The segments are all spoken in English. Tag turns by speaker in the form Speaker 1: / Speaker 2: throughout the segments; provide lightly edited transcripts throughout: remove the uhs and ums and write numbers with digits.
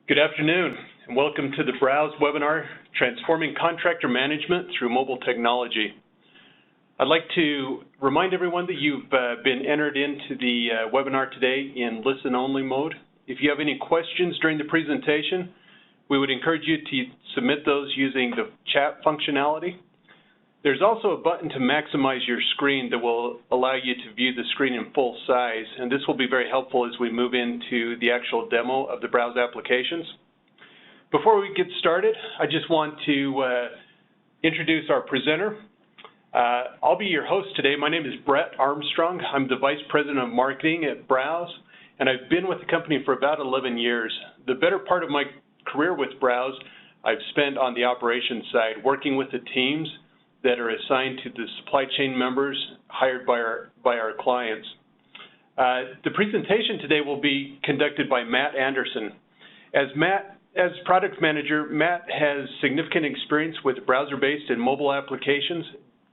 Speaker 1: Good afternoon, and welcome to the BROWZ webinar, Transforming Contractor Management Through Mobile Technology. I'd like to remind everyone that you've been entered into the webinar today in listen-only mode. If you have any questions during the presentation, we would encourage you to submit those using the chat functionality. There's also a button to maximize your screen that will allow you to view the screen in full size, and this will be very helpful as we move into the actual demo of the BROWZ applications. Before we get started, I just want to introduce our presenter. I'll be your host today. My name is Brett Armstrong. I'm the Vice President of Marketing at BROWZ, and I've been with the company for about 11 years. The better part of my career with BROWZ I've spent on the operations side, working with the teams that are assigned to the supply chain members hired by our clients. The presentation today will be conducted by Matt Anderson. As product manager, Matt has significant experience with browser-based and mobile applications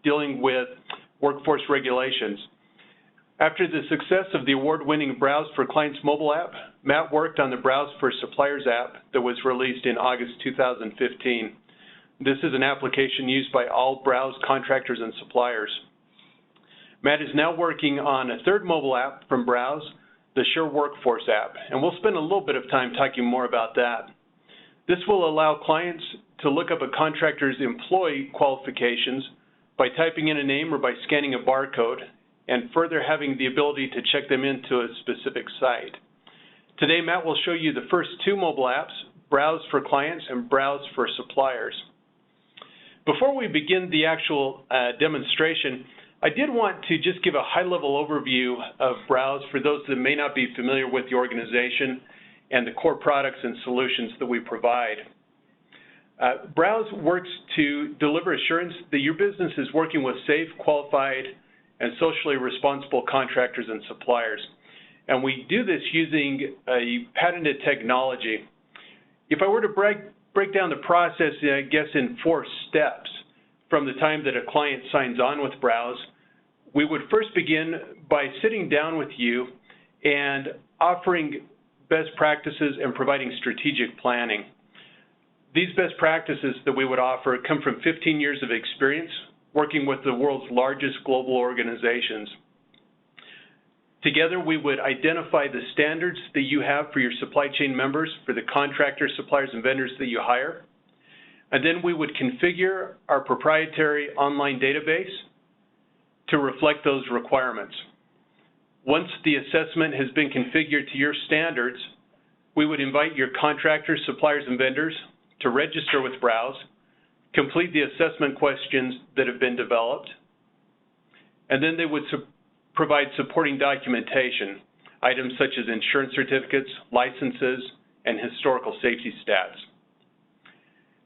Speaker 1: dealing with workforce regulations. After the success of the award-winning BROWZ for Clients mobile app, Matt worked on the BROWZ for Suppliers app that was released in August 2015. This is an application used by all BROWZ contractors and suppliers. Matt is now working on a third mobile app from BROWZ, the Sure Workforce app, and we'll spend a little bit of time talking more about that. This will allow clients to look up a contractor's employee qualifications by typing in a name or by scanning a barcode, and further having the ability to check them into a specific site. Today, Matt will show you the first two mobile apps, BROWZ for Clients and BROWZ for Suppliers. Before we begin the actual demonstration, I did want to just give a high-level overview of BROWZ for those that may not be familiar with the organization and the core products and solutions that we provide. BROWZ works to deliver assurance that your business is working with safe, qualified, and socially responsible contractors and suppliers. And we do this using a patented technology. If I were to break down the process, I guess, in 4 steps from the time that a client signs on with BROWZ, we would first begin by sitting down with you and offering best practices and providing strategic planning. These best practices that we would offer come from 15 years of experience working with the world's largest global organizations. Together, we would identify the standards that you have for your supply chain members, for the contractors, suppliers, and vendors that you hire. And then we would configure our proprietary online database to reflect those requirements. Once the assessment has been configured to your standards, we would invite your contractors, suppliers, and vendors to register with BROWZ, complete the assessment questions that have been developed, and then they would provide supporting documentation, items such as insurance certificates, licenses, and historical safety stats.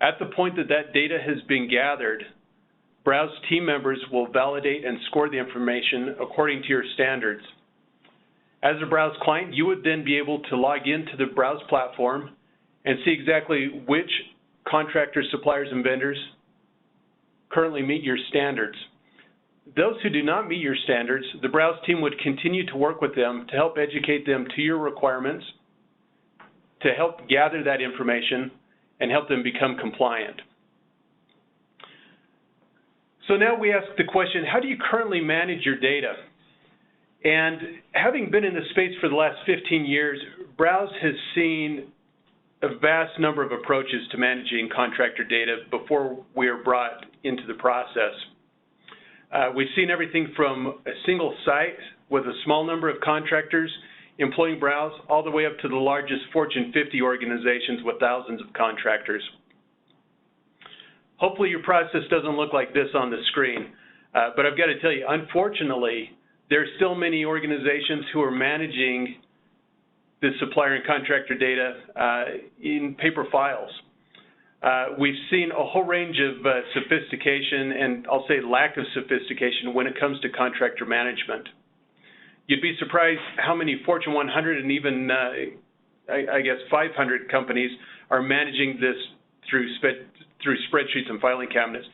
Speaker 1: At the point that that data has been gathered, BROWZ team members will validate and score the information according to your standards. As a BROWZ client, you would then be able to log into the BROWZ platform and see exactly which contractors, suppliers, and vendors currently meet your standards. Those who do not meet your standards, the BROWZ team would continue to work with them to help educate them to your requirements, to help gather that information, and help them become compliant. So now we ask the question, how do you currently manage your data? And having been in this space for the last 15 years, BROWZ has seen a vast number of approaches to managing contractor data before we are brought into the process. We've seen everything from a single site with a small number of contractors employing BROWZ all the way up to the largest Fortune 50 organizations with thousands of contractors. Hopefully your process doesn't look like this on the screen, but I've got to tell you, unfortunately, there are still many organizations who are managing the supplier and contractor data in paper files. We've seen a whole range of sophistication and I'll say lack of sophistication when it comes to contractor management. You'd be surprised how many Fortune 100 and even, I guess, 500 companies are managing this through spreadsheets and filing cabinets.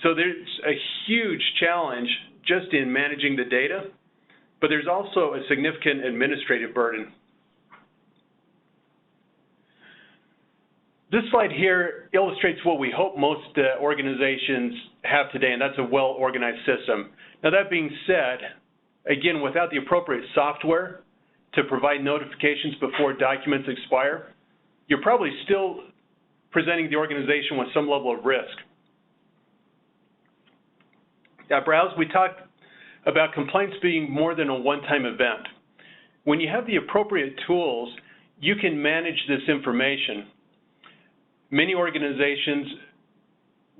Speaker 1: So there's a huge challenge just in managing the data, but there's also a significant administrative burden. This slide here illustrates what we hope most organizations have today, and that's a well-organized system. Now, that being said, again, without the appropriate software to provide notifications before documents expire, you're probably still presenting the organization with some level of risk. At BROWZ, we talk about compliance being more than a one-time event. When you have the appropriate tools, you can manage this information. Many organizations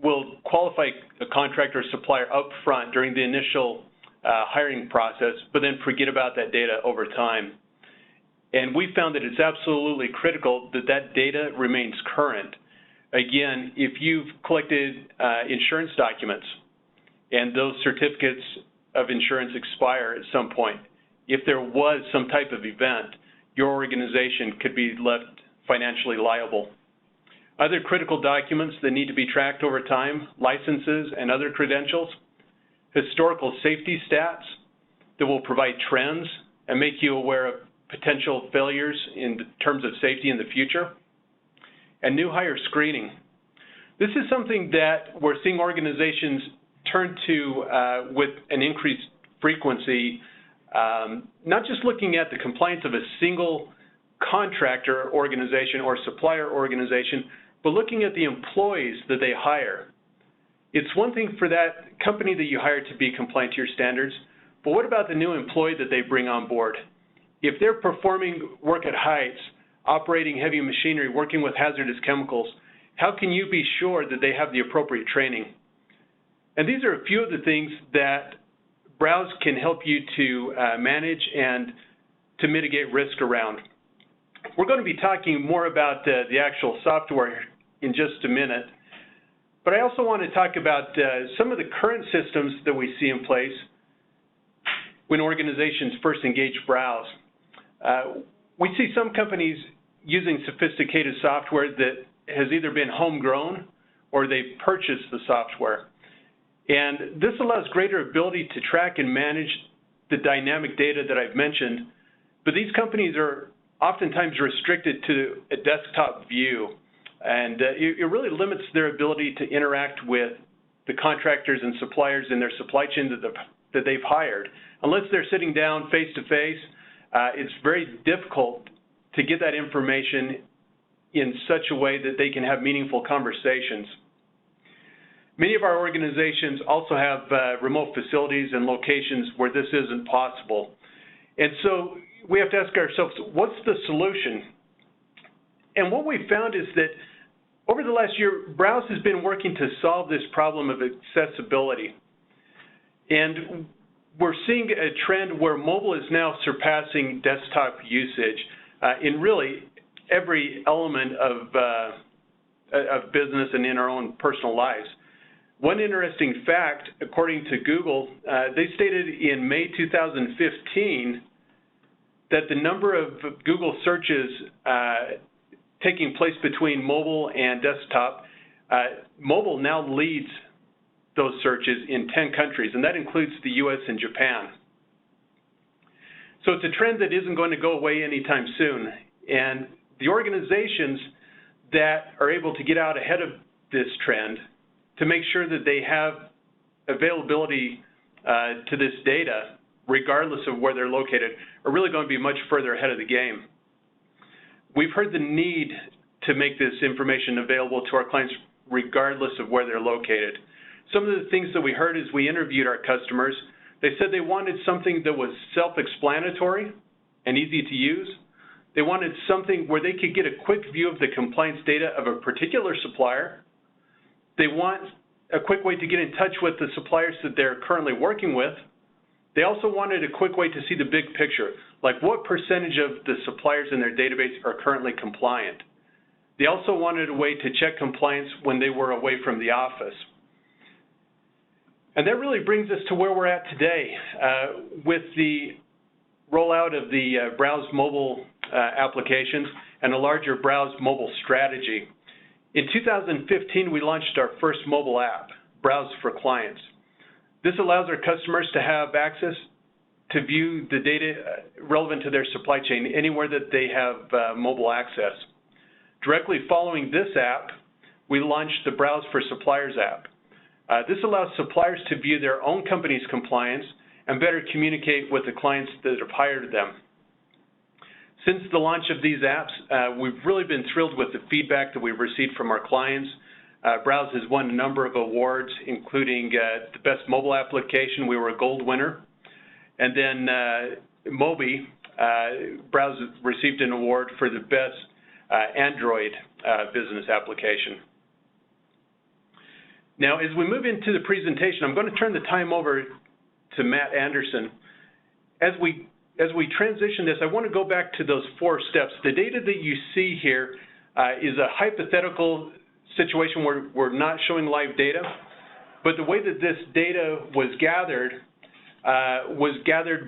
Speaker 1: will qualify a contractor or supplier up front during the initial hiring process, but then forget about that data over time. And we found that it's absolutely critical that that data remains current. Again, if you've collected insurance documents and those certificates of insurance expire at some point, if there was some type of event, your organization could be left financially liable. Other critical documents that need to be tracked over time, licenses and other credentials, historical safety stats that will provide trends and make you aware of potential failures in terms of safety in the future, and new hire screening. This is something that we're seeing organizations turn to with an increased frequency, not just looking at the compliance of a single contractor organization or supplier organization, but looking at the employees that they hire. It's one thing for that company that you hire to be compliant to your standards, but what about the new employee that they bring on board? If they're performing work at heights, operating heavy machinery, working with hazardous chemicals, how can you be sure that they have the appropriate training? And these are a few of the things that BROWZ can help you to manage and to mitigate risk around. We're going to be talking more about the actual software in just a minute, but I also want to talk about some of the current systems that we see in place when organizations first engage BROWZ. We see some companies using sophisticated software that has either been homegrown or they've purchased the software. And this allows greater ability to track and manage the dynamic data that I've mentioned, but these companies are oftentimes restricted to a desktop view, and it really limits their ability to interact with the contractors and suppliers in their supply chain that they've hired. Unless they're sitting down face-to-face, it's very difficult to get that information in such a way that they can have meaningful conversations. Many of our organizations also have remote facilities and locations where this isn't possible. And so we have to ask ourselves, what's the solution? And what we found is that over the last year, BROWZ has been working to solve this problem of accessibility. And we're seeing a trend where mobile is now surpassing desktop usage in really every element of business and in our own personal lives. One interesting fact, according to Google, they stated in May 2015 that the number of Google searches taking place between mobile and desktop, mobile now leads those searches in 10 countries, and that includes the US and Japan. So it's a trend that isn't going to go away anytime soon, and the organizations that are able to get out ahead of this trend to make sure that they have availability to this data, regardless of where they're located, are really going to be much further ahead of the game. We've heard the need to make this information available to our clients regardless of where they're located. Some of the things that we heard as we interviewed our customers, they said they wanted something that was self-explanatory and easy to use. They wanted something where they could get a quick view of the compliance data of a particular supplier. They want a quick way to get in touch with the suppliers that they're currently working with. They also wanted a quick way to see the big picture, like what percentage of the suppliers in their database are currently compliant. They also wanted a way to check compliance when they were away from the office. And that really brings us to where we're at today with the rollout of the BROWZ mobile applications and a larger BROWZ mobile strategy. In 2015, we launched our first mobile app, BROWZ for Clients. This allows our customers to have access to view the data relevant to their supply chain anywhere that they have mobile access. Directly following this app, we launched the BROWZ for Suppliers app. This allows suppliers to view their own company's compliance and better communicate with the clients that have hired them. Since the launch of these apps, we've really been thrilled with the feedback that we've received from our clients. BROWZ has won a number of awards, including the Best Mobile Application. We were a gold winner. And then Mobi, BROWZ received an award for the Best Android Business Application. Now, as we move into the presentation, I'm going to turn the time over to Matt Anderson. As we transition this, I want to go back to those 4 steps. The data that you see here is a hypothetical situation where we're not showing live data, but the way that this data was gathered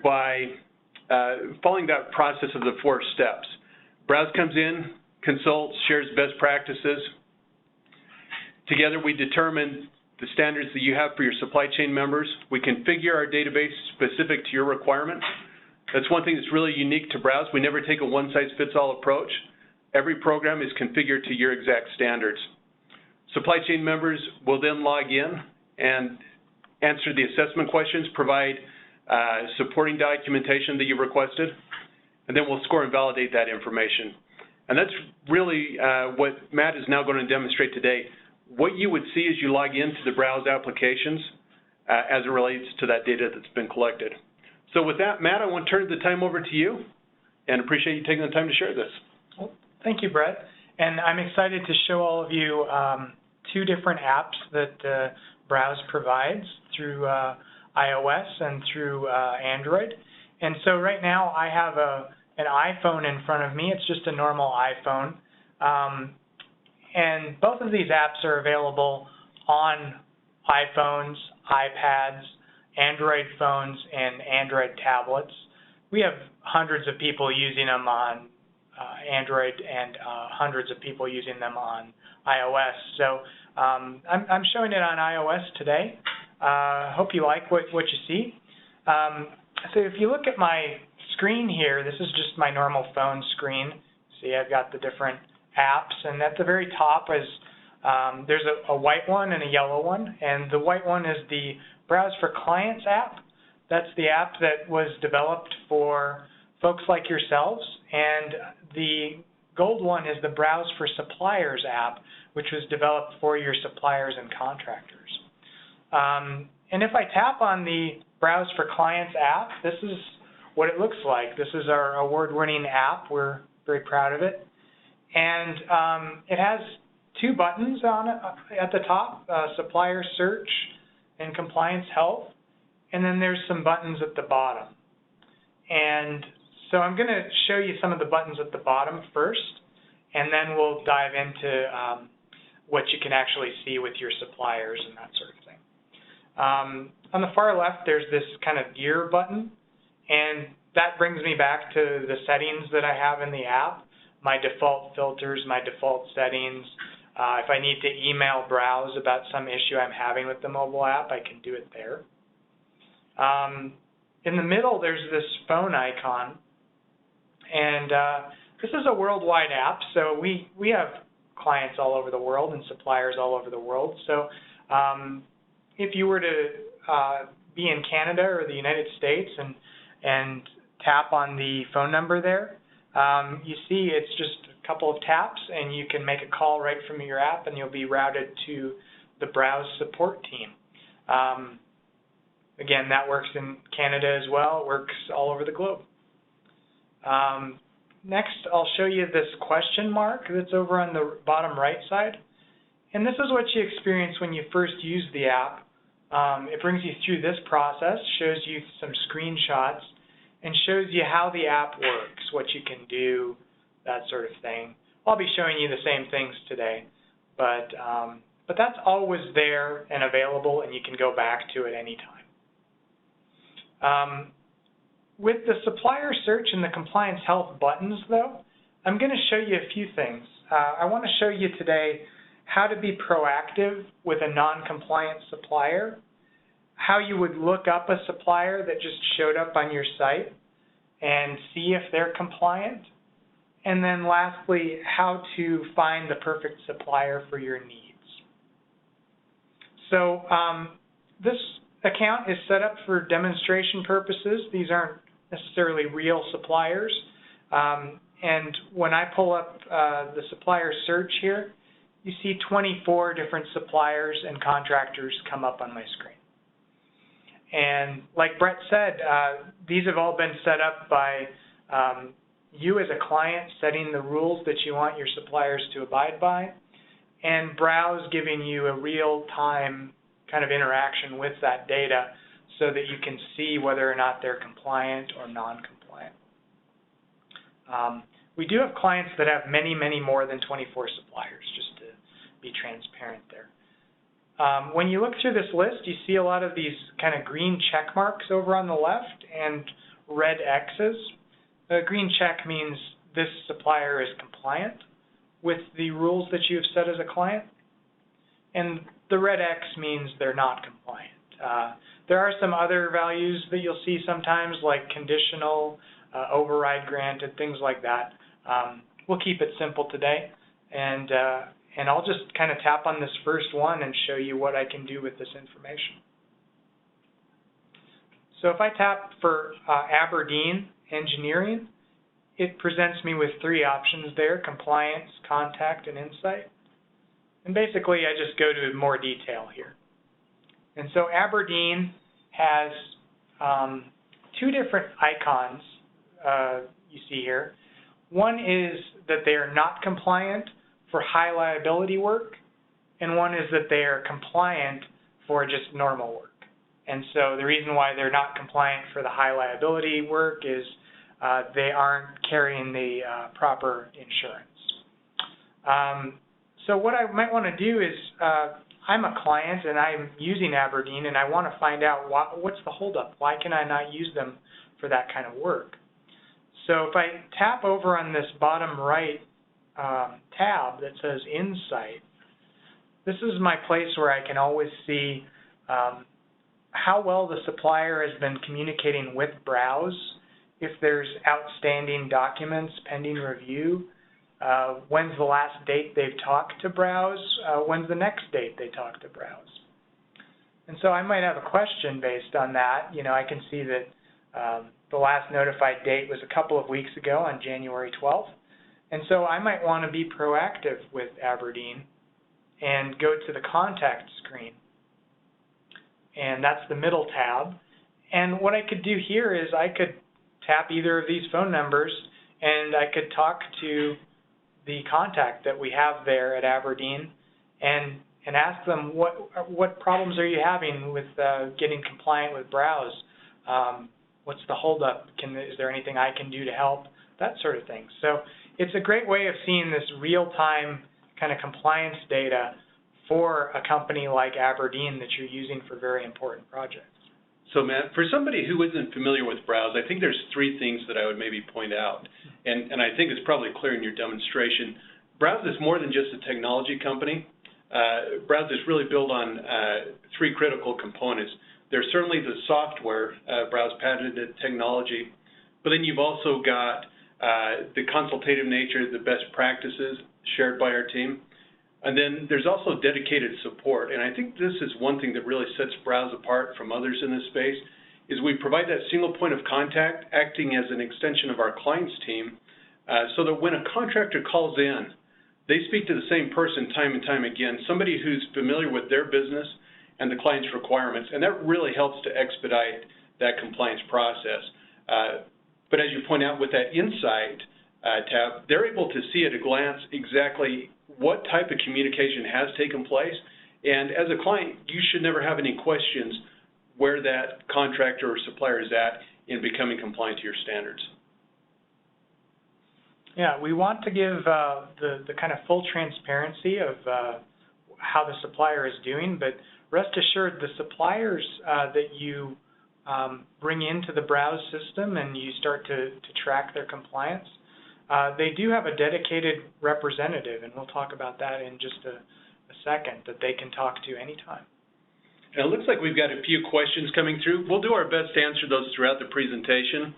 Speaker 1: by following that process of the 4 steps. BROWZ comes in, consults, shares best practices. Together we determine the standards that you have for your supply chain members. We configure our database specific to your requirements. That's one thing that's really unique to BROWZ. We never take a one-size-fits-all approach. Every program is configured to your exact standards. Supply chain members will then log in and answer the assessment questions, provide supporting documentation that you've requested, and then we'll score and validate that information. And that's really what Matt is now going to demonstrate today. What you would see as you log into the BROWZ applications as it relates to that data that's been collected. So with that, Matt, I want to turn the time over to you and appreciate you taking the time to share this.
Speaker 2: Well, thank you, Brett. And I'm excited to show all of you 2 different apps that BROWZ provides through iOS and through Android. And so right now I have an iPhone in front of me. It's just a normal iPhone. And both of these apps are available on iPhones, iPads, Android phones, and Android tablets. We have hundreds of people using them on Android and hundreds of people using them on iOS. So I'm showing it on iOS today. Hope you like what you see. So if you look at my screen here, this is just my normal phone screen. See, I've got the different apps, and at the very top is there's a white one and a yellow one, and the white one is the BROWZ for Clients app. That's the app that was developed for folks like yourselves, and the gold one is the BROWZ for Suppliers app, which was developed for your suppliers and contractors. And if I tap on the BROWZ for Clients app, this is what it looks like. This is our award-winning app. We're very proud of it. And it has 2 buttons on it at the top, Supplier Search and Compliance Health, and then there's some buttons at the bottom. And so I'm going to show you some of the buttons at the bottom first, and then we'll dive into what you can actually see with your suppliers and that sort of thing. On the far left, there's this kind of gear button, and that brings me back to the settings that I have in the app, my default filters, my default settings. If I need to email BROWZ about some issue I'm having with the mobile app, I can do it there. In the middle, there's this phone icon, and this is a worldwide app, so we have clients all over the world and suppliers all over the world. So if you were to be in Canada or the United States and tap on the phone number there, you see it's just a couple of taps and you can make a call right from your app and you'll be routed to the BROWZ support team. Again, that works in Canada as well. It works all over the globe. Next, I'll show you this question mark that's over on the bottom right side. And this is what you experience when you first use the app. It brings you through this process, shows you some screenshots, and shows you how the app works, what you can do, that sort of thing. I'll be showing you the same things today, but that's always there and available, and you can go back to it anytime. With the supplier search and the compliance health buttons, though, I'm going to show you a few things. I want to show you today how to be proactive with a non-compliant supplier, how you would look up a supplier that just showed up on your site and see if they're compliant, And then lastly, how to find the perfect supplier for your needs. So this account is set up for demonstration purposes. These aren't necessarily real suppliers. And when I pull up the supplier search here, you see 24 different suppliers and contractors come up on my screen. And like Brett said, these have all been set up by you as a client setting the rules that you want your suppliers to abide by, and BROWZ giving you a real-time kind of interaction with that data so that you can see whether or not they're compliant or non-compliant. We do have clients that have many, many more than 24 suppliers, just to be transparent there. When you look through this list, you see a lot of these kind of green check marks over on the left and red X's. A green check means this supplier is compliant with the rules that you have set as a client, and the red X means they're not compliant. There are some other values that you'll see sometimes, like conditional, override granted, things like that. We'll keep it simple today, and I'll just kind of tap on this first one and show you what I can do with this information. So if I tap for Aberdeen Engineering, it presents me with three options there: compliance, contact, and insight. And basically I just go to more detail here. And so Aberdeen has two different icons you see here. One is that they are not compliant for high liability work, and one is that they are compliant for just normal work. And so the reason why they're not compliant for the high liability work is they aren't carrying the proper insurance. So what I might want to do is, I'm a client and I'm using Aberdeen, and I want to find out what's the holdup. Why can I not use them for that kind of work? So if I tap over on this bottom right tab that says Insight, this is my place where I can always see how well the supplier has been communicating with BROWZ, if there's outstanding documents pending review, when's the last date they've talked to BROWZ, when's the next date they talk to BROWZ. And so I might have a question based on that. You know, I can see that the last notified date was a couple of weeks ago on January 12th. And so I might want to be proactive with Aberdeen and go to the contact screen. And that's the middle tab. And what I could do here is I could tap either of these phone numbers and I could talk to the contact that we have there at Aberdeen and ask them what problems are you having with getting compliant with BROWZ. What's the holdup? Is there anything I can do to help? That sort of thing. So it's a great way of seeing this real-time kind of compliance data for a company like Aberdeen that you're using for very important projects.
Speaker 1: So Matt, for somebody who isn't familiar with BROWZ, I think there's three things that I would maybe point out, and I think it's probably clear in your demonstration. BROWZ is more than just a technology company. BROWZ is really built on three critical components. There's certainly the software, BROWZ patented technology, but then you've also got the consultative nature, the best practices shared by our team. And then there's also dedicated support. And I think this is one thing that really sets BROWZ apart from others in this space, is we provide that single point of contact acting as an extension of our client's team so that when a contractor calls in, they speak to the same person time and time again, somebody who's familiar with their business and the client's requirements. And that really helps to expedite that compliance process. But as you point out with that Insight tab, they're able to see at a glance exactly what type of communication has taken place, and as a client, you should never have any questions where that contractor or supplier is at in becoming compliant to your standards.
Speaker 2: Yeah, we want to give the kind of full transparency of how the supplier is doing, but rest assured the suppliers that you bring into the BROWZ system and you start to track their compliance, they do have a dedicated representative, and we'll talk about that in just a second, that they can talk to anytime.
Speaker 1: And it looks like we've got a few questions coming through. We'll do our best to answer those throughout the presentation.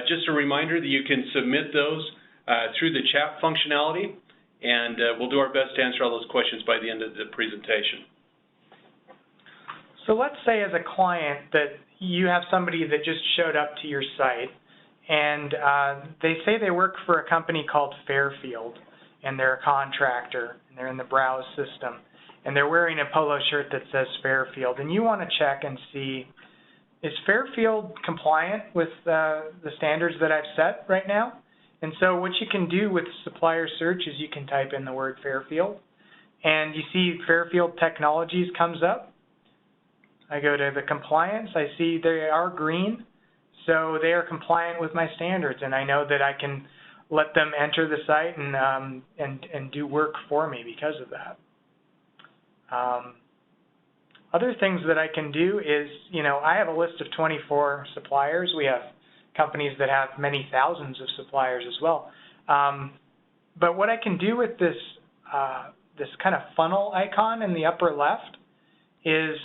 Speaker 1: Just a reminder that you can submit those through the chat functionality, and we'll do our best to answer all those questions by the end of the presentation.
Speaker 2: So let's say as a client that you have somebody that just showed up to your site, and they say they work for a company called Fairfield, and they're a contractor, and they're in the BROWZ system, and they're wearing a polo shirt that says Fairfield, and you want to check and see, is Fairfield compliant with the standards that I've set right now? And so what you can do with supplier search is you can type in the word Fairfield, and you see Fairfield Technologies comes up. I go to the compliance, I see they are green, so they are compliant with my standards, and I know that I can let them enter the site and do work for me because of that. Other things that I can do is, I have a list of 24 suppliers. We have companies that have many thousands of suppliers as well. But what I can do with this this kind of funnel icon in the upper left is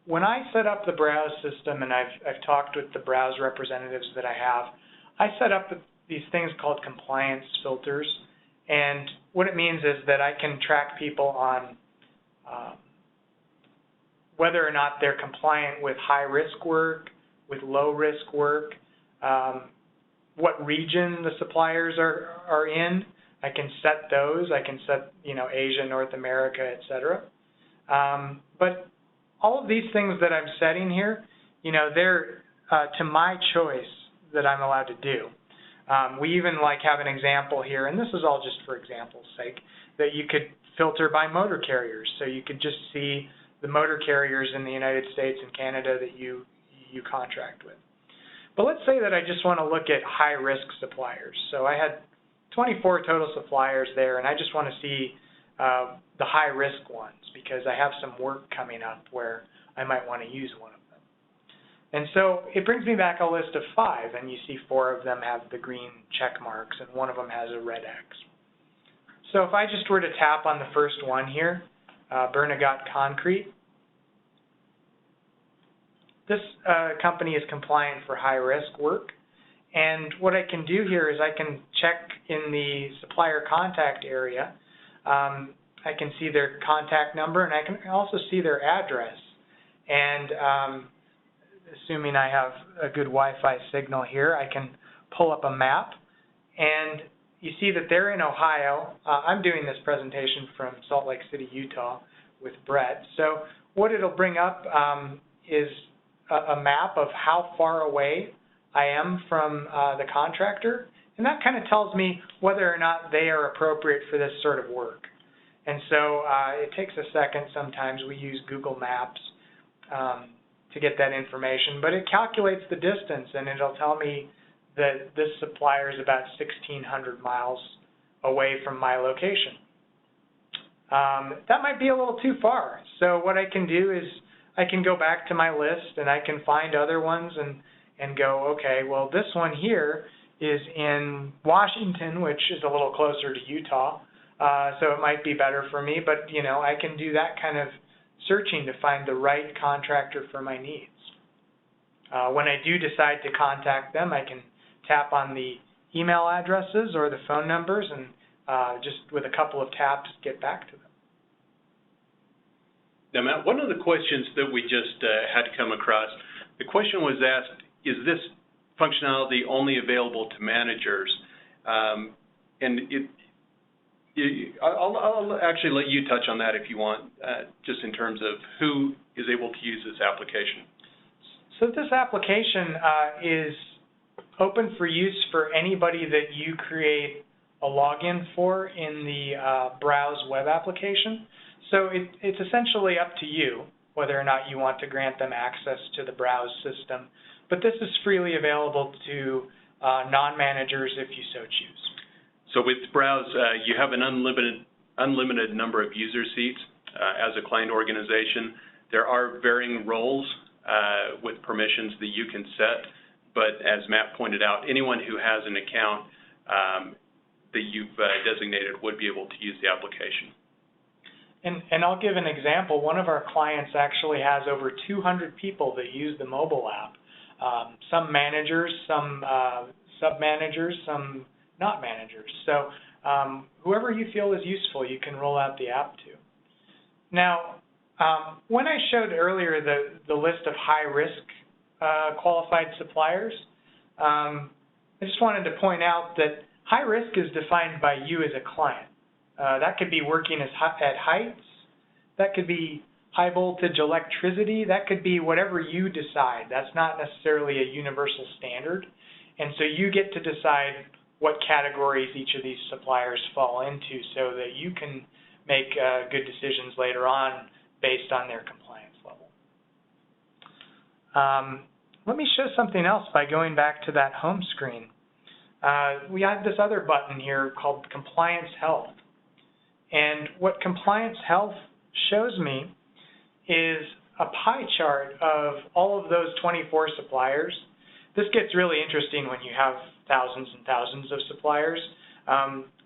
Speaker 2: when I set up the BROWZ system, and I've talked with the BROWZ representatives that I have, I set up these things called compliance filters. And what it means is that I can track people on whether or not they're compliant with high-risk work, with low-risk work, what region the suppliers are in. I can set those. I can set, Asia, North America, etc. But all of these things that I'm setting here, they're to my choice that I'm allowed to do. We even have an example here, and this is all just for example's sake, that you could filter by motor carriers. So you could just see the motor carriers in the United States and Canada that you contract with. But let's say that I just want to look at high-risk suppliers. So I had 24 total suppliers there, and I just want to see the high-risk ones because I have some work coming up where I might want to use one of them. And so it brings me back a list of 5, and you see 4 of them have the green check marks, and one of them has a red X. So if I just were to tap on the first one here, Bernagot Concrete, this company is compliant for high-risk work. And what I can do here is I can check in the supplier contact area. I can see their contact number, and I can also see their address. And assuming I have a good Wi-Fi signal here, I can pull up a map. And you see that they're in Ohio. I'm doing this presentation from Salt Lake City, Utah with Brett. So what it'll bring up is a map of how far away I am from the contractor, and that kind of tells me whether or not they are appropriate for this sort of work. And so it takes a second sometimes. We use Google Maps to get that information, but it calculates the distance, and it'll tell me that this supplier is about 1,600 miles away from my location. That might be a little too far. So what I can do is I can go back to my list, and I can find other ones and go, okay, well, this one here is in Washington, which is a little closer to Utah, so it might be better for me. But, I can do that kind of searching to find the right contractor for my needs. When I do decide to contact them, I can tap on the email addresses or the phone numbers and just with a couple of taps get back to them.
Speaker 1: Now, Matt, one of the questions that we just had come across, the question was asked, is this functionality only available to managers? I'll actually let you touch on that if you want, just in terms of who is able to use this application.
Speaker 2: So this application is open for use for anybody that you create a login for in the BROWZ web application. So it's essentially up to you whether or not you want to grant them access to the BROWZ system. But this is freely available to non-managers if you so choose.
Speaker 1: So with BROWZ, you have an unlimited number of user seats as a client organization. There are varying roles with permissions that you can set, but as Matt pointed out, anyone who has an account that you've designated would be able to use the application.
Speaker 2: And I'll give an example. One of our clients actually has over 200 people that use the mobile app. Some managers, some sub-managers, some not managers. So whoever you feel is useful, you can roll out the app to. Now, when I showed earlier the list of high-risk qualified suppliers, I just wanted to point out that high risk is defined by you as a client. That could be working at heights, that could be high voltage electricity, that could be whatever you decide. That's not necessarily a universal standard. And so you get to decide what categories each of these suppliers fall into so that you can make good decisions later on based on their compliance level. Let me show something else by going back to that home screen. We have this other button here called Compliance Health. And what Compliance Health shows me is a pie chart of all of those 24 suppliers. This gets really interesting when you have thousands and thousands of suppliers.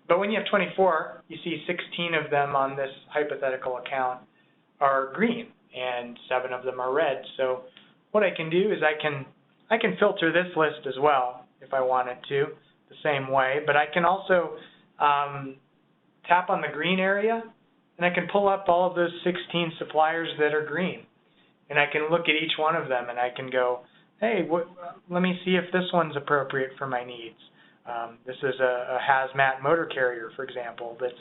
Speaker 2: But when you have 24, you see 16 of them on this hypothetical account are green and 7 of them are red. So what I can do is I can filter this list as well if I wanted to, the same way. But I can also tap on the green area, and I can pull up all of those 16 suppliers that are green. And I can look at each one of them, and I can go, hey, let me see if this one's appropriate for my needs. This is a hazmat motor carrier, for example, that's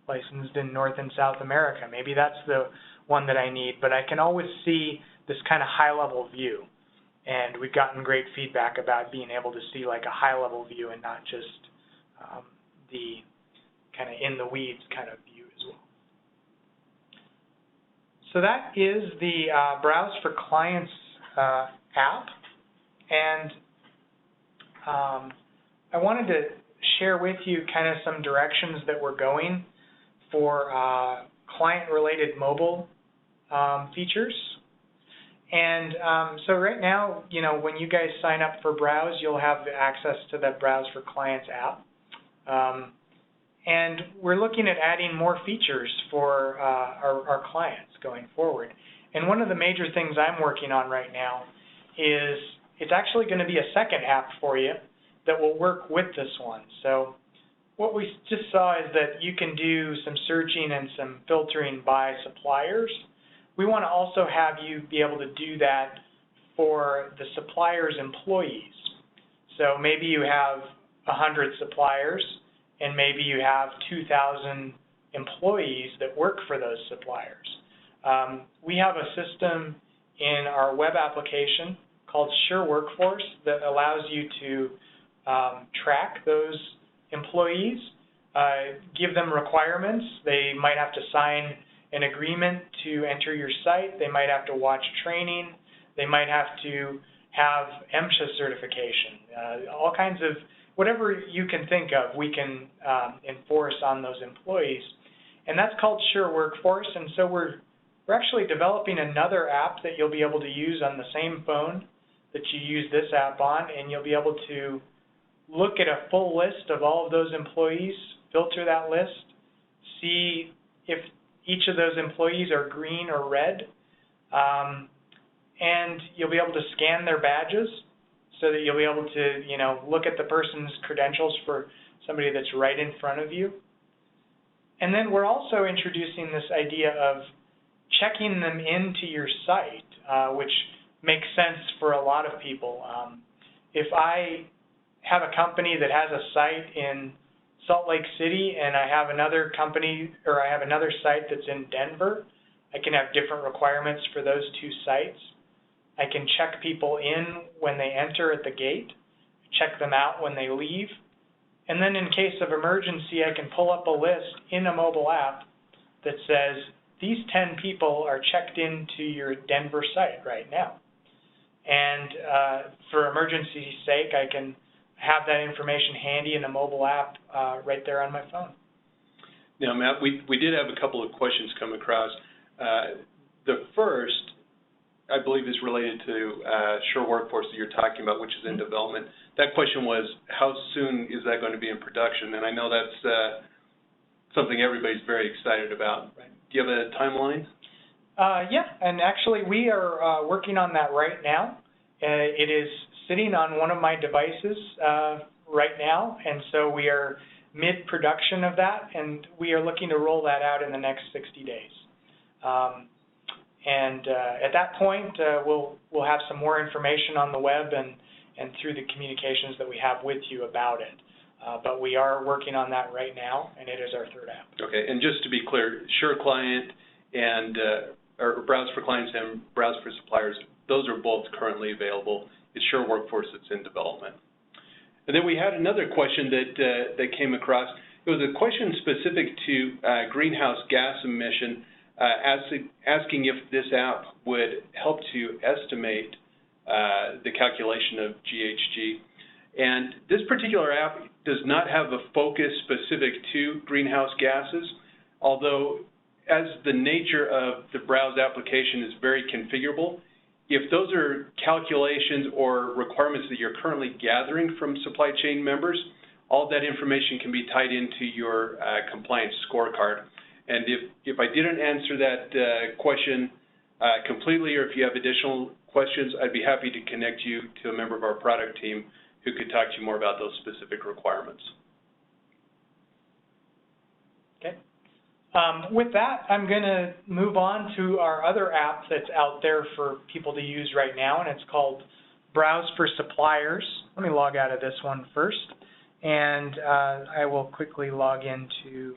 Speaker 2: licensed in North and South America. Maybe that's the one that I need, but I can always see this kind of high-level view. And we've gotten great feedback about being able to see like a high-level view and not just the kind of in-the-weeds kind of view as well. So that is the Browse for Clients app. And I wanted to share with you kind of some directions that we're going for client-related mobile features. And so right now, you know, when you guys sign up for BROWZ, you'll have access to the Browse for Clients app. And we're looking at adding more features for our clients going forward. And one of the major things I'm working on right now is it's actually going to be a second app for you that will work with this one. So what we just saw is that you can do some searching and some filtering by suppliers. We want to also have you be able to do that for the supplier's employees. So maybe you have 100 suppliers, and maybe you have 2,000 employees that work for those suppliers. We have a system in our web application called Sure Workforce that allows you to track those employees, give them requirements. They might have to sign an agreement to enter your site. They might have to watch training. They might have to have MSHA certification. All kinds of, whatever you can think of, we can enforce on those employees. And that's called Sure Workforce. And so we're actually developing another app that you'll be able to use on the same phone that you use this app on, and you'll be able to look at a full list of all of those employees, filter that list, see if each of those employees are green or red, and you'll be able to scan their badges so that you'll be able to, you know, look at the person's credentials for somebody that's right in front of you. And then we're also introducing this idea of checking them into your site, which makes sense for a lot of people. If I have a company that has a site in Salt Lake City and I have another company, or I have another site that's in Denver, I can have different requirements for those two sites. I can check people in when they enter at the gate, check them out when they leave, and then in case of emergency, I can pull up a list in a mobile app that says, these 10 people are checked into your Denver site right now. And for emergency's sake, I can have that information handy in a mobile app right there on my phone.
Speaker 1: Now, Matt, we did have a couple of questions come across. The first, I believe, is related to Sure Workforce that you're talking about, which is in development. That question was, how soon is that going to be in production? And I know that's something everybody's very excited about. Right. Do you have a timeline?
Speaker 2: Yeah, and actually we are working on that right now. It is sitting on one of my devices right now, and so we are mid-production of that, and we are looking to roll that out in the next 60 days. At that point, we'll have some more information on the web and through the communications that we have with you about it. But we are working on that right now, and it is our third app.
Speaker 1: Okay, and just to be clear, Sure Client and or BROWZ for Clients and BROWZ for Suppliers, those are both currently available. It's Sure Workforce that's in development. And then we had another question that came across. It was a question specific to greenhouse gas emission, asking if this app would help to estimate the calculation of GHG. And this particular app does not have a focus specific to greenhouse gases, although as the nature of the BROWZ application is very configurable, if those are calculations or requirements that you're currently gathering from supply chain members, all that information can be tied into your compliance scorecard. And if I didn't answer that question completely, or if you have additional questions, I'd be happy to connect you to a member of our product team who could talk to you more about those specific requirements.
Speaker 2: Okay. With that, I'm going to move on to our other app that's out there for people to use right now, and it's called BROWZ for Suppliers. Let me log out of this one first, and I will quickly log into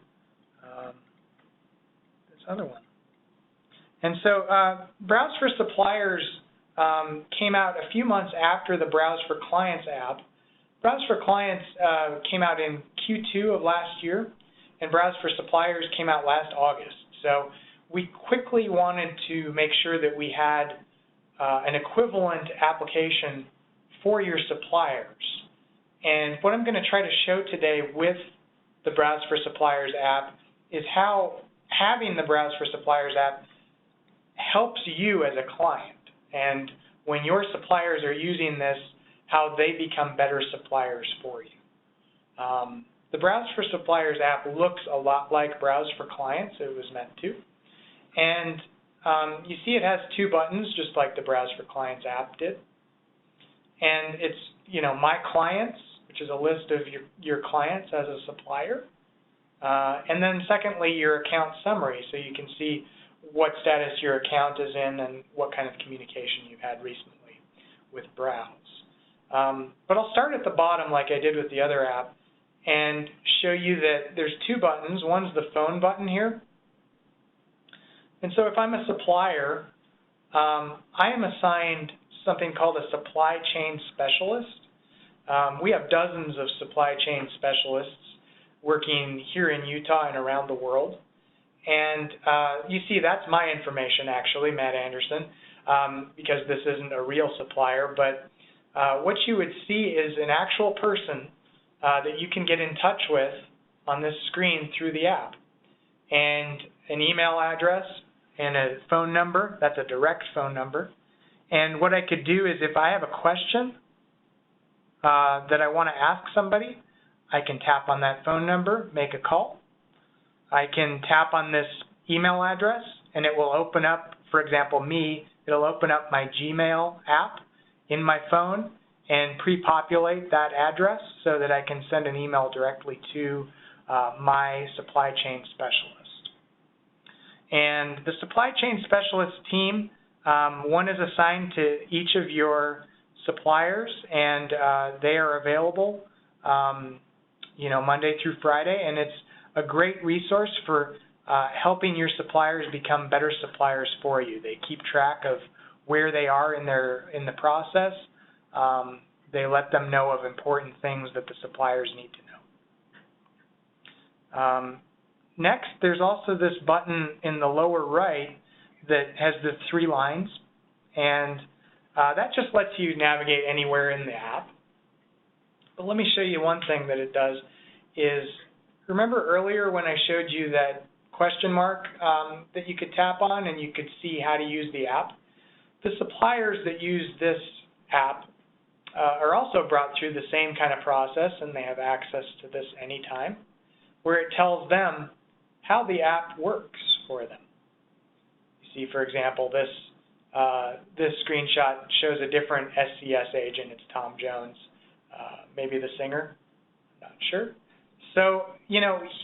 Speaker 2: this other one. And so BROWZ for Suppliers came out a few months after the BROWZ for Clients app. BROWZ for Clients came out in Q2 of last year, and BROWZ for Suppliers came out last August. So we quickly wanted to make sure that we had an equivalent application for your suppliers. And what I'm going to try to show today with the BROWZ for Suppliers app is how having the BROWZ for Suppliers app helps you as a client. And when your suppliers are using this, how they become better suppliers for you. The BROWZ for Suppliers app looks a lot like BROWZ for Clients. It was meant to. And you see it has two buttons, just like the BROWZ for Clients app did. And it's, My Clients, which is a list of your clients as a supplier. And then secondly, your account summary, so you can see what status your account is in and what kind of communication you've had recently with BROWZ. But I'll start at the bottom like I did with the other app and show you that there's two buttons. One's the phone button here. And so if I'm a supplier, I am assigned something called a supply chain specialist. We have dozens of supply chain specialists working here in Utah and around the world. And you see that's my information actually, Matt Anderson, because this isn't a real supplier. But what you would see is an actual person that you can get in touch with on this screen through the app. And an email address and a phone number, that's a direct phone number. And what I could do is if I have a question that I want to ask somebody, I can tap on that phone number, make a call. I can tap on this email address and it will open up, for example, it'll open up my Gmail app in my phone and pre-populate that address so that I can send an email directly to my supply chain specialist. And the supply chain specialist team, one is assigned to each of your suppliers, and they are available Monday through Friday, and it's a great resource for helping your suppliers become better suppliers for you. They keep track of where they are in the process. They let them know of important things that the suppliers need to know. Next, there's also this button in the lower right that has the 3 lines, and that just lets you navigate anywhere in the app. But let me show you one thing that it does is, remember earlier when I showed you that question mark that you could tap on and you could see how to use the app? The suppliers that use this app are also brought through the same kind of process, and they have access to this anytime, where it tells them how the app works for them. You see, for example, this screenshot shows a different SCS agent. It's Tom Jones maybe the singer, not sure. So,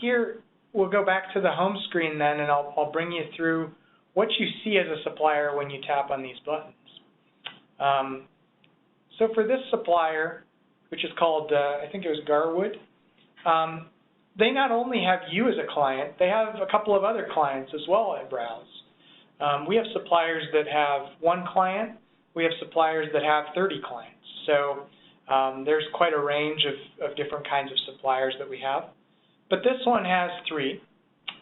Speaker 2: here we'll go back to the home screen then, and I'll bring you through what you see as a supplier when you tap on these buttons. So for this supplier, which is called, I think it was Garwood, they not only have you as a client, they have a couple of other clients as well at BROWZ. We have suppliers that have one client. We have suppliers that have 30 clients. So there's quite a range of different kinds of suppliers that we have. But this one has 3.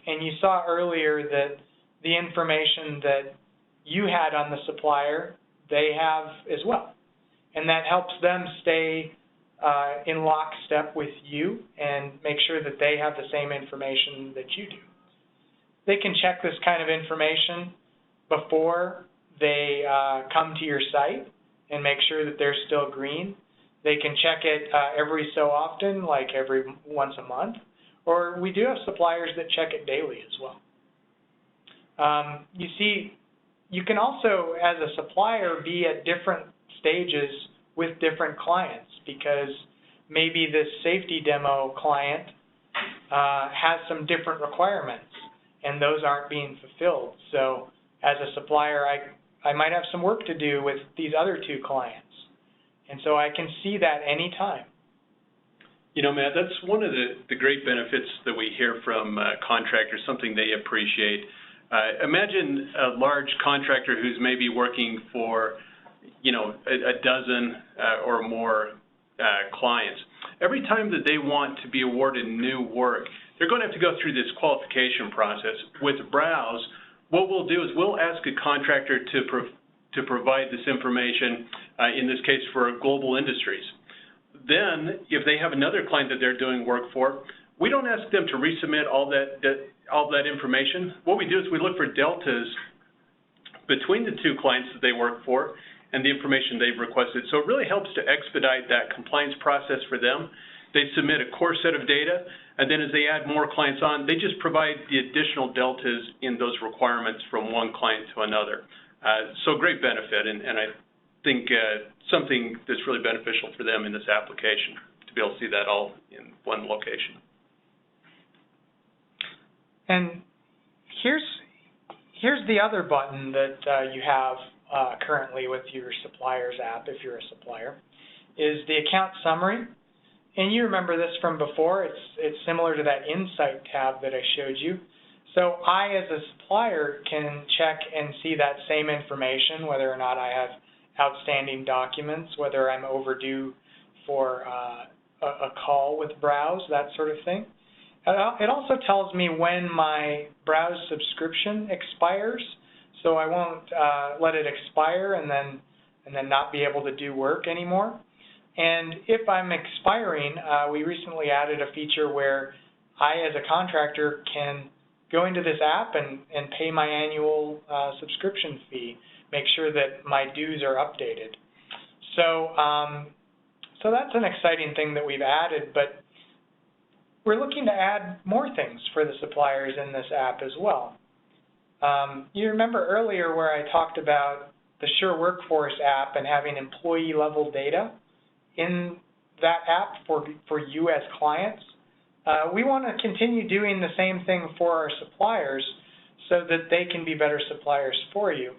Speaker 2: And you saw earlier that the information that you had on the supplier, they have as well. And that helps them stay in lockstep with you and make sure that they have the same information that you do. They can check this kind of information before they come to your site and make sure that they're still green. They can check it every so often, like every once a month, or we do have suppliers that check it daily as well. You see, you can also, as a supplier, be at different stages with different clients, because maybe this safety demo client has some different requirements and those aren't being fulfilled. So as a supplier, I might have some work to do with these other 2 clients. And so I can see that anytime.
Speaker 1: Matt, that's one of the great benefits that we hear from contractors, something they appreciate. Imagine a large contractor who's maybe working for, a dozen or more clients. Every time that they want to be awarded new work, they're going to have to go through this qualification process. With BROWZ, what we'll do is we'll ask a contractor to provide this information, in this case for global industries. Then, if they have another client that they're doing work for, we don't ask them to resubmit all that information. What we do is we look for deltas between the 2 clients that they work for and the information they've requested. So it really helps to expedite that compliance process for them. They submit a core set of data, and then as they add more clients on, they just provide the additional deltas in those requirements from one client to another. So great benefit, and I think something that's really beneficial for them in this application, to be able to see that all in one location.
Speaker 2: And here's the other button that you have currently with your suppliers app, if you're a supplier, is the account summary. And you remember this from before. It's similar to that Insight tab that I showed you. So I, as a supplier, can check and see that same information, whether or not I have outstanding documents, whether I'm overdue for a call with BROWZ, that sort of thing. It also tells me when my BROWZ subscription expires, so I won't let it expire and then not be able to do work anymore. And if I'm expiring, we recently added a feature where I, as a contractor, can go into this app and pay my annual subscription fee, make sure that my dues are updated. So, so that's an exciting thing that we've added, but we're looking to add more things for the suppliers in this app as well. You remember earlier where I talked about the Sure Workforce app and having employee-level data in that app for you as clients? We want to continue doing the same thing for our suppliers so that they can be better suppliers for you.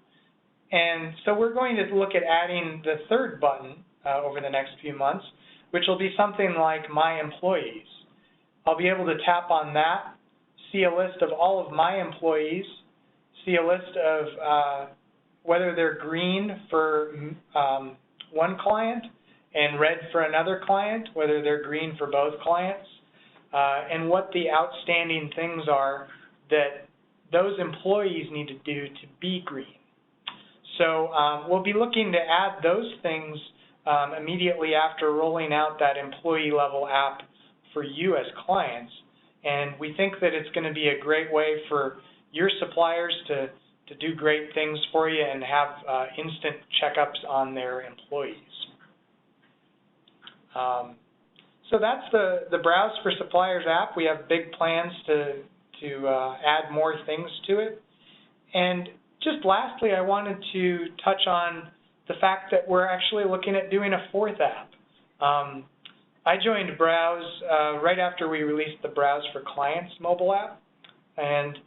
Speaker 2: And so we're going to look at adding the 3rd button over the next few months, which will be something like My Employees. I'll be able to tap on that, see a list of all of my employees, see a list of whether they're green for one client and red for another client, whether they're green for both clients, and what the outstanding things are that those employees need to do to be green. So we'll be looking to add those things immediately after rolling out that employee-level app for you as clients. And we think that it's going to be a great way for your suppliers to do great things for you and have instant checkups on their employees. So that's the BROWZ for Suppliers app. We have big plans to add more things to it. And just lastly, I wanted to touch on the fact that we're actually looking at doing a 4th app. I joined BROWZ right after we released the BROWZ for Clients mobile app, and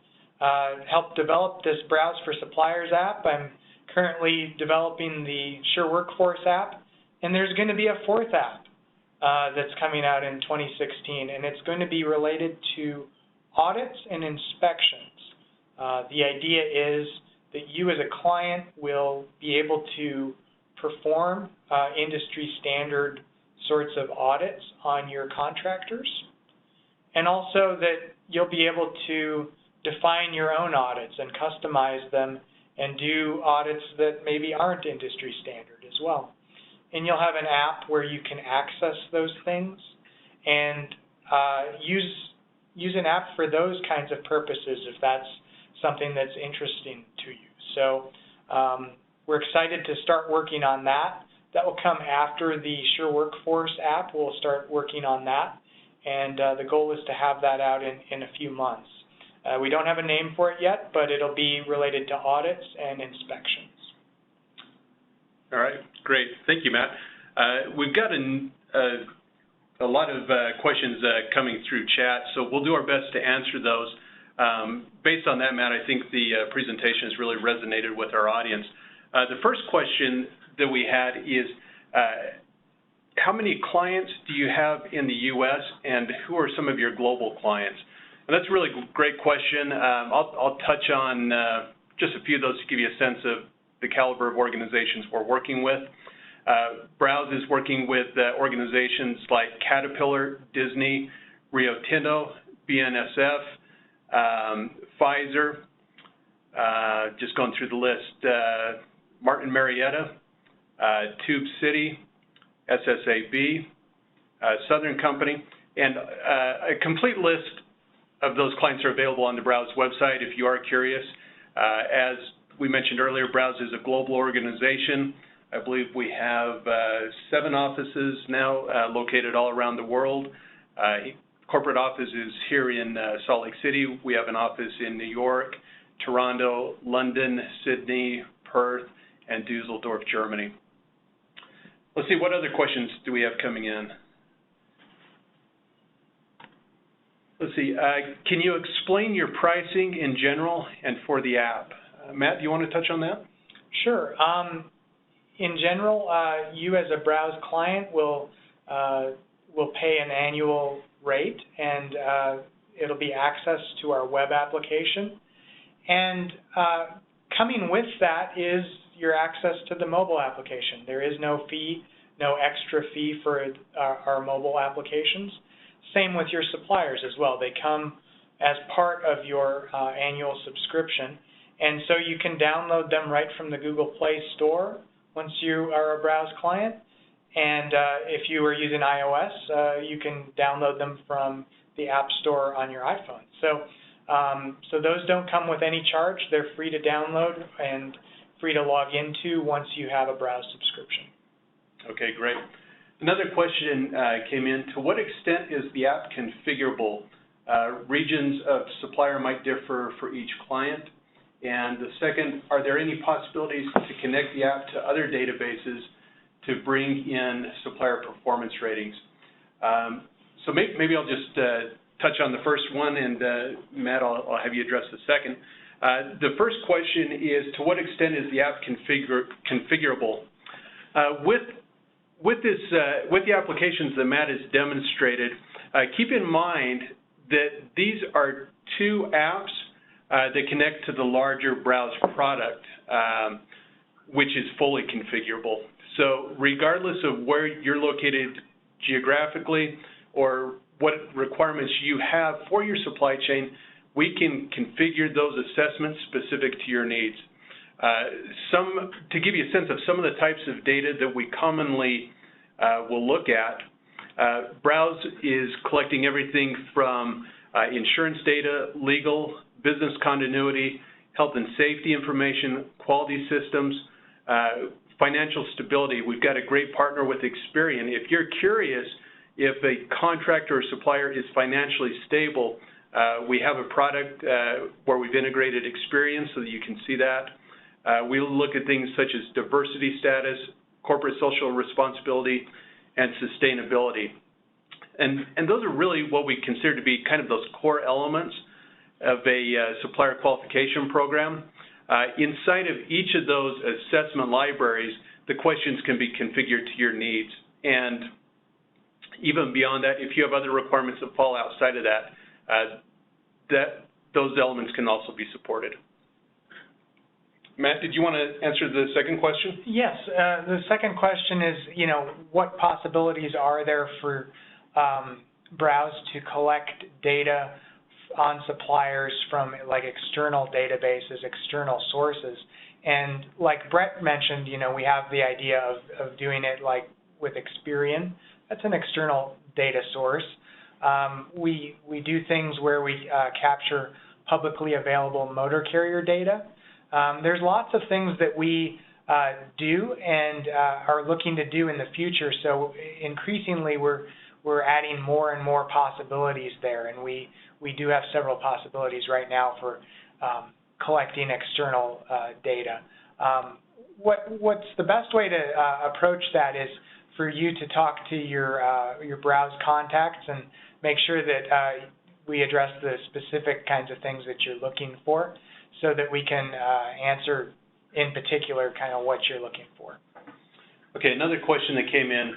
Speaker 2: helped develop this BROWZ for Suppliers app. I'm currently developing the Sure Workforce app, and there's going to be a fourth app that's coming out in 2016, and it's going to be related to audits and inspections. The idea is that you as a client will be able to perform industry standard sorts of audits on your contractors, and also that you'll be able to define your own audits and customize them and do audits that maybe aren't industry standard as well. And you'll have an app where you can access those things and use an app for those kinds of purposes if that's something that's interesting to you. So we're excited to start working on that. That will come after the Sure Workforce app. We'll start working on that, and the goal is to have that out in a few months. We don't have a name for it yet, but it'll be related to audits and inspections.
Speaker 1: All right, great. Thank you, Matt. We've got a lot of questions coming through chat, so we'll do our best to answer those. Based on that, Matt, I think the presentation has really resonated with our audience. The first question that we had is, how many clients do you have in the U.S. and who are some of your global clients? And that's a really great question. I'll touch on just a few of those to give you a sense of the caliber of organizations we're working with. BROWZ is working with organizations like Caterpillar, Disney, Rio Tinto, BNSF, Pfizer, just going through the list, Martin Marietta, Tube City, SSAB, Southern Company, and a complete list of those clients are available on the BROWZ website if you are curious. As we mentioned earlier, BROWZ is a global organization. I believe we have 7 offices now located all around the world. Corporate office is here in Salt Lake City. We have an office in New York, Toronto, London, Sydney, Perth, and Dusseldorf, Germany. Let's see, what other questions do we have coming in? Let's see, can you explain your pricing in general and for the app? Matt, do you want to touch on that?
Speaker 2: Sure. In general, you as a BROWZ client will pay an annual rate, and it'll be access to our web application. And coming with that is your access to the mobile application. There is no fee, no extra fee for our mobile applications. Same with your suppliers as well. They come as part of your annual subscription, and so you can download them right from the Google Play Store once you are a BROWZ client. And if you are using iOS, you can download them from the App Store on your iPhone. So those don't come with any charge. They're free to download and free to log into once you have a BROWZ subscription. Okay, great.
Speaker 1: Another question came in. To what extent is the app configurable? Regions of supplier might differ for each client. And the second, are there any possibilities to connect the app to other databases to bring in supplier performance ratings? So maybe I'll just touch on the first one, and Matt, I'll have you address the second. The first question is, to what extent is the app configurable? With the applications that Matt has demonstrated, keep in mind that these are 2 apps that connect to the larger BROWZ product, which is fully configurable. So regardless of where you're located geographically or what requirements you have for your supply chain, we can configure those assessments specific to your needs. To give you a sense of some of the types of data that we commonly will look at, BROWZ is collecting everything from insurance data, legal, business continuity, health and safety information, quality systems, financial stability. We've got a great partner with Experian. If you're curious if a contractor or supplier is financially stable, we have a product where we've integrated Experian so that you can see that. We look at things such as diversity status, corporate social responsibility, and sustainability. And those are really what we consider to be kind of those core elements of a supplier qualification program. Inside of each of those assessment libraries, the questions can be configured to your needs. And even beyond that, if you have other requirements that fall outside of that, those elements can also be supported. Matt, did you want to answer the second question?
Speaker 2: Yes. The second question is, what possibilities are there for BROWZ to collect data on suppliers from like external databases, external sources? And like Brett mentioned, we have the idea of doing it like with Experian. That's an external data source. We do things where we capture publicly available motor carrier data. There's lots of things that we do and are looking to do in the future. So increasingly, we're adding more and more possibilities there, and we do have several possibilities right now for collecting external data. What's the best way to approach that is for you to talk to your BROWZ contacts and make sure that we address the specific kinds of things that you're looking for, so that we can answer in particular kind of what you're looking for.
Speaker 1: Okay, another question that came in.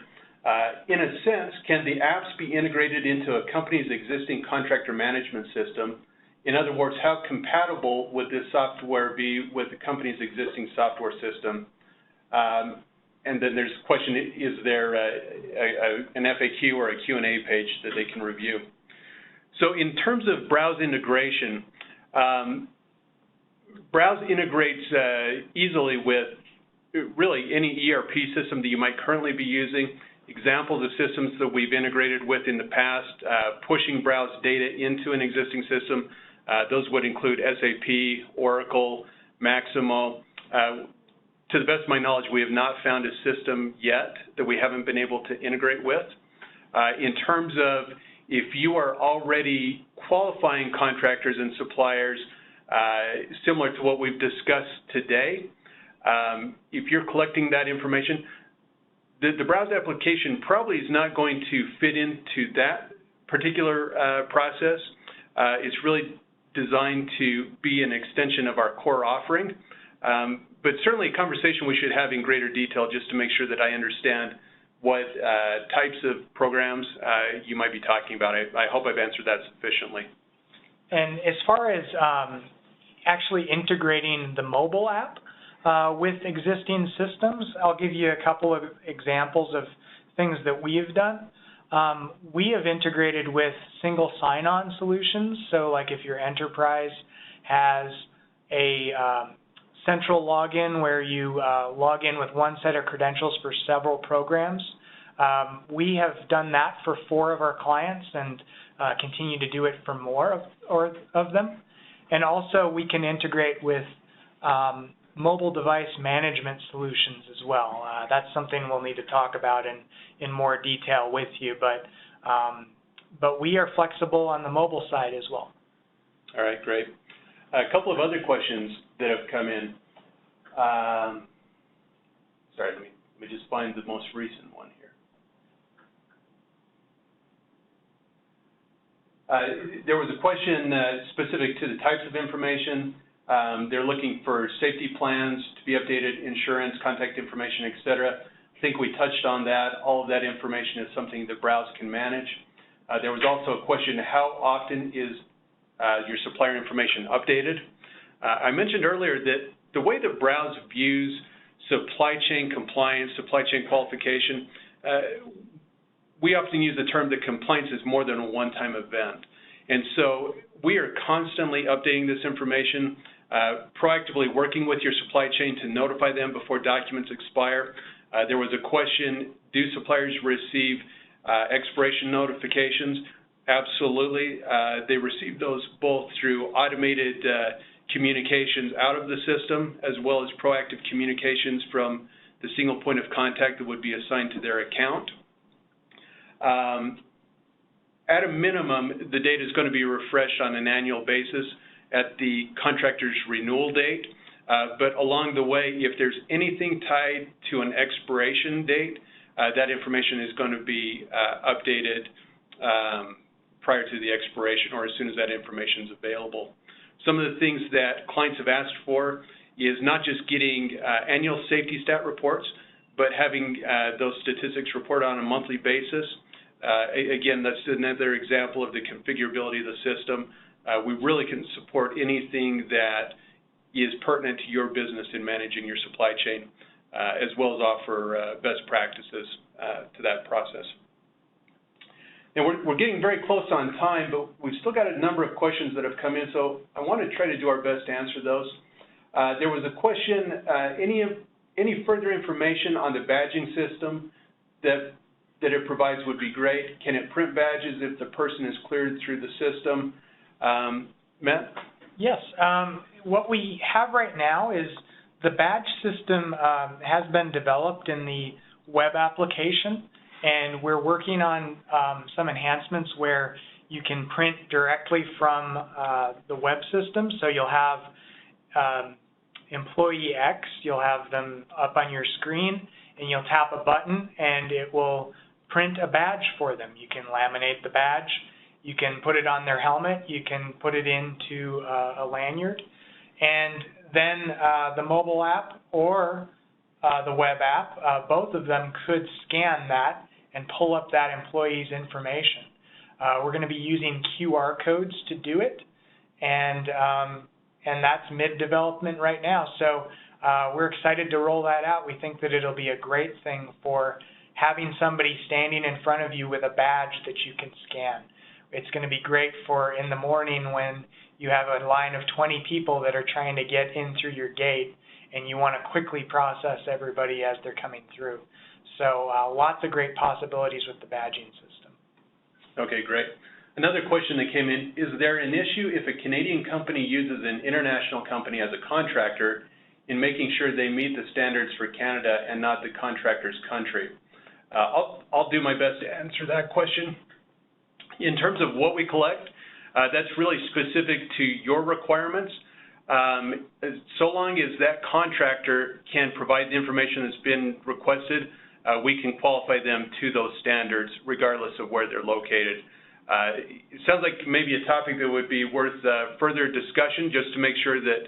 Speaker 1: In a sense, can the apps be integrated into a company's existing contractor management system? In other words, how compatible would this software be with the company's existing software system? And then there's a question, is there an FAQ or a Q&A page that they can review? So in terms of BROWZ integration, BROWZ integrates easily with really any ERP system that you might currently be using. Examples of systems that we've integrated with in the past, pushing BROWZ data into an existing system. Those would include SAP, Oracle, Maximo. To the best of my knowledge, we have not found a system yet that we haven't been able to integrate with. In terms of if you are already qualifying contractors and suppliers, similar to what we've discussed today, if you're collecting that information, the BROWZ application probably is not going to fit into that particular process. It's really designed to be an extension of our core offering, but certainly a conversation we should have in greater detail just to make sure that I understand what types of programs you might be talking about. I hope I've answered that sufficiently.
Speaker 2: And as far as actually integrating the mobile app with existing systems, I'll give you a couple of examples of things that we have done. We have integrated with single sign-on solutions. So like if your enterprise has a central login where you log in with one set of credentials for several programs, we have done that for 4 of our clients and continue to do it for more of them. And also we can integrate with mobile device management solutions as well. That's something we'll need to talk about in more detail with you, but we are flexible on the mobile side as well.
Speaker 1: All right, great. A couple of other questions that have come in. Sorry, let me just find the most recent one here. There was a question specific to the types of information. They're looking for safety plans to be updated, insurance, contact information, et cetera. I think we touched on that. All of that information is something that BROWZ can manage. There was also a question, how often is your supplier information updated? I mentioned earlier that the way that BROWZ views supply chain compliance, supply chain qualification, we often use the term that compliance is more than a one-time event. And so we are constantly updating this information, proactively working with your supply chain to notify them before documents expire. There was a question, do suppliers receive expiration notifications? Absolutely. They receive those both through automated communications out of the system as well as proactive communications from the single point of contact that would be assigned to their account. At a minimum, the data is going to be refreshed on an annual basis at the contractor's renewal date. But along the way, if there's anything tied to an expiration date, that information is going to be updated prior to the expiration or as soon as that information is available. Some of the things that clients have asked for is not just getting annual safety stat reports, but having those statistics reported on a monthly basis. Again, that's another example of the configurability of the system. We really can support anything that is pertinent to your business in managing your supply chain, as well as offer best practices to that process. Now, we're getting very close on time, but we've still got a number of questions that have come in, so I want to try to do our best to answer those. There was a question, any further information on the badging system that it provides would be great. Can it print badges if the person is cleared through the system? Matt?
Speaker 2: Yes. What we have right now is the badge system has been developed in the web application, and we're working on some enhancements where you can print directly from the web system. So you'll have employee X, you'll have them up on your screen, and you'll tap a button and it will print a badge for them. You can laminate the badge, you can put it on their helmet, you can put it into a lanyard, and then the mobile app or the web app, both of them could scan that and pull up that employee's information. We're going to be using QR codes to do it, and that's mid-development right now. So we're excited to roll that out. We think that it'll be a great thing for having somebody standing in front of you with a badge that you can scan. It's going to be great for in the morning when you have a line of 20 people that are trying to get in through your gate and you want to quickly process everybody as they're coming through. So lots of great possibilities with the badging system.
Speaker 1: Okay, great. Another question that came in, is there an issue if a Canadian company uses an international company as a contractor in making sure they meet the standards for Canada and not the contractor's country? I'll do my best to answer that question. In terms of what we collect, that's really specific to your requirements. So long as that contractor can provide the information that's been requested, we can qualify them to those standards regardless of where they're located. It sounds like maybe a topic that would be worth further discussion just to make sure that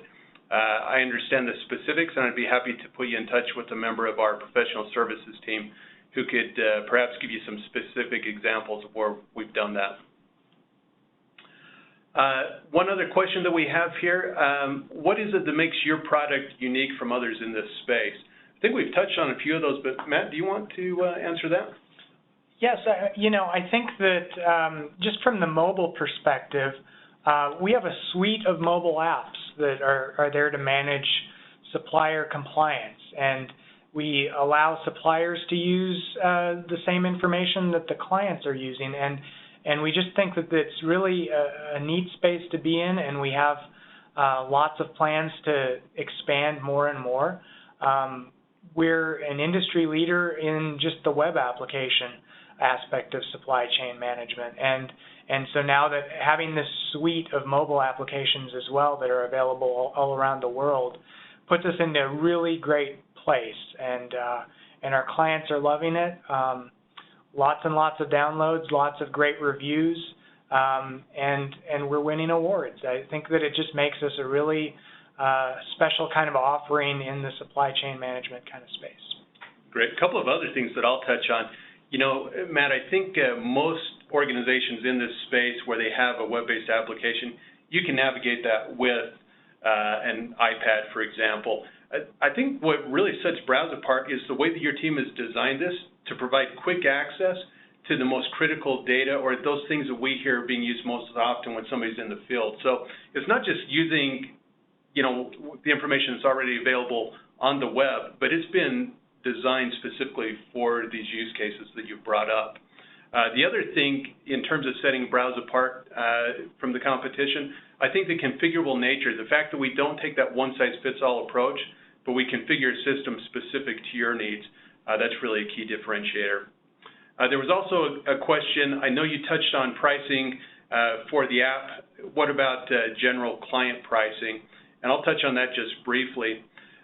Speaker 1: I understand the specifics, and I'd be happy to put you in touch with a member of our professional services team who could perhaps give you some specific examples of where we've done that. One other question that we have here, what is it that makes your product unique from others in this space? I think we've touched on a few of those, but Matt, do you want to answer that?
Speaker 2: Yes, I think that just from the mobile perspective, we have a suite of mobile apps that are there to manage supplier compliance, and we allow suppliers to use the same information that the clients are using, and we just think that it's really a neat space to be in, and we have lots of plans to expand more and more. We're an industry leader in just the web application aspect of supply chain management, and so now that having this suite of mobile applications as well that are available all around the world puts us in a really great place, and our clients are loving it. Lots and lots of downloads, lots of great reviews, and we're winning awards. I think that it just makes us a really special kind of offering in the supply chain management kind of space.
Speaker 1: Great. A couple of other things that I'll touch on. You know, Matt, I think most organizations in this space where they have a web-based application, you can navigate that with an iPad, for example. I think what really sets BROWZ apart is the way that your team has designed this to provide quick access to the most critical data, or those things that we hear being used most often when somebody's in the field. So it's not just using, the information that's already available on the web, but it's been designed specifically for these use cases that you've brought up. The other thing in terms of setting BROWZ apart from the competition, I think the configurable nature, the fact that we don't take that one-size-fits-all approach, but we configure a system specific to your needs, that's really a key differentiator. There was also a question, I know you touched on pricing for the app. What about general client pricing? And I'll touch on that just briefly.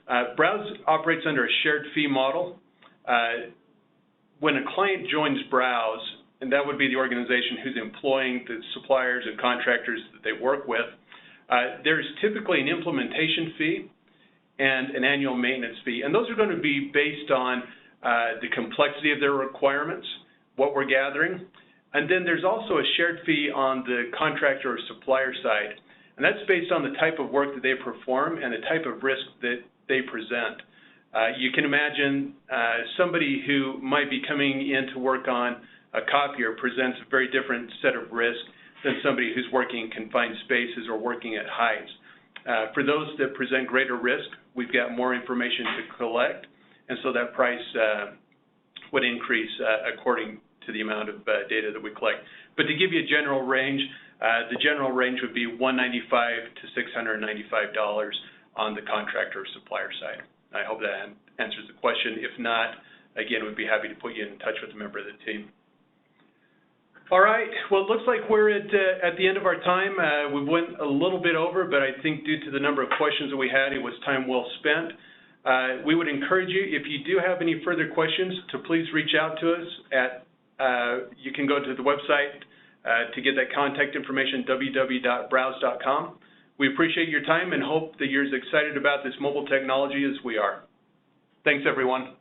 Speaker 1: BROWZ operates under a shared fee model. When a client joins BROWZ, and that would be the organization who's employing the suppliers and contractors that they work with, there's typically an implementation fee and an annual maintenance fee. And those are going to be based on the complexity of their requirements, what we're gathering. And then there's also a shared fee on the contractor or supplier side. And that's based on the type of work that they perform and the type of risk that they present. You can imagine somebody who might be coming in to work on a copier presents a very different set of risk than somebody who's working in confined spaces or working at heights. For those that present greater risk, we've got more information to collect, and so that price would increase according to the amount of data that we collect. But to give you a general range, the general range would be $195 to $695 on the contractor or supplier side. I hope that answers the question. If not, again, we'd be happy to put you in touch with a member of the team. All right, well, it looks like we're at the end of our time. We went a little bit over, but I think due to the number of questions that we had, it was time well spent. We would encourage you, if you do have any further questions, to please reach out to us you can go to the website to get that contact information, www.browz.com. We appreciate your time and hope that you're as excited about this mobile technology as we are. Thanks, everyone.